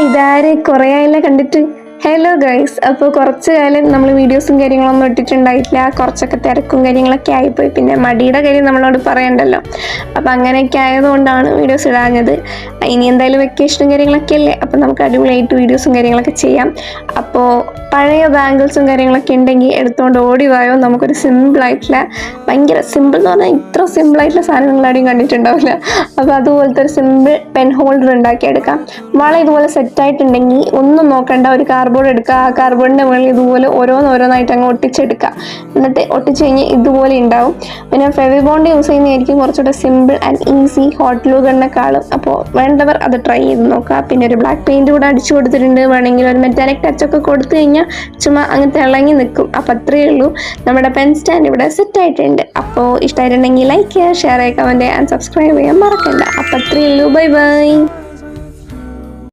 ഇതാര് കുറേ ആയല്ലേ കണ്ടിട്ട്. ഹലോ ഗൈസ്, അപ്പോൾ കുറച്ച് കാലം നമ്മൾ വീഡിയോസും കാര്യങ്ങളൊന്നും ഇട്ടിട്ടുണ്ടായിട്ടില്ല. കുറച്ചൊക്കെ തിരക്കും കാര്യങ്ങളൊക്കെ ആയിപ്പോയി. പിന്നെ മടിയുടെ കാര്യം നമ്മളോട് പറയണ്ടല്ലോ. അപ്പോൾ അങ്ങനെയൊക്കെ ആയതുകൊണ്ടാണ് വീഡിയോസ് ഇടാഞ്ഞത്. ഇനി എന്തായാലും വെക്കേഷനും കാര്യങ്ങളൊക്കെ അല്ലേ, അപ്പോൾ നമുക്ക് അടിപൊളിയായിട്ട് വീഡിയോസും കാര്യങ്ങളൊക്കെ ചെയ്യാം. അപ്പോൾ പഴയ ബാംഗിൾസും കാര്യങ്ങളൊക്കെ ഉണ്ടെങ്കിൽ എടുത്തുകൊണ്ട് ഓടി വായോ. നമുക്കൊരു സിമ്പിളായിട്ടുള്ള, ഭയങ്കര സിമ്പിൾ എന്ന് പറഞ്ഞാൽ ഇത്ര സിമ്പിളായിട്ടുള്ള സാധനം നിങ്ങളാടെയും കണ്ടിട്ടുണ്ടാവില്ല. അപ്പോൾ അതുപോലത്തെ ഒരു സിമ്പിൾ പെൻ ഹോൾഡർ ഉണ്ടാക്കിയെടുക്കാം. വള ഇതുപോലെ സെറ്റായിട്ടുണ്ടെങ്കിൽ ഒന്നും നോക്കണ്ട, ഒരു കാർഡ്ബോർഡ് എടുക്കുക. ആ കാർഡ്ബോർഡിൻ്റെ മുകളിൽ ഇതുപോലെ ഓരോന്നായിട്ട് അങ്ങ് ഒട്ടിച്ചെടുക്കുക. എന്നിട്ട് ഒട്ടിച്ച് കഴിഞ്ഞ് ഇതുപോലെ ഉണ്ടാവും. പിന്നെ ഫെവിബോണ്ട് യൂസ് ചെയ്യുന്നതായിരിക്കും കുറച്ചുകൂടെ simple and easy hot glue ഗണ്ണെക്കാളും. അപ്പോൾ വേണ്ടവർ അത് ട്രൈ ചെയ്ത് നോക്കുക. പിന്നെ ഒരു ബ്ലാക്ക് പെയിൻറ്റ് കൂടെ അടിച്ചു കൊടുത്തിട്ടുണ്ട്. വേണമെങ്കിൽ ഒരു മെറ്റാലിക് ടച്ചൊക്കെ കൊടുത്തു കഴിഞ്ഞാൽ ചുമ്മാ അങ്ങ് തിളങ്ങി നിൽക്കും. അപ്പോൾ അത്രയേ ഉള്ളൂ. നമ്മുടെ പെൻ സ്റ്റാൻഡ് ഇവിടെ സെറ്റ് ആയിട്ടുണ്ട്. അപ്പോൾ ഇഷ്ടമായിട്ടുണ്ടെങ്കിൽ ലൈക്ക് ചെയ്യുക, ഷെയർ ചെയ്യുക, കമൻറ്റ് ചെയ്യുക ആൻഡ് സബ്സ്ക്രൈബ് ചെയ്യാൻ മറക്കണ്ട. അപ്പോൾ അത്രയേ ഉള്ളൂ. Bye bye.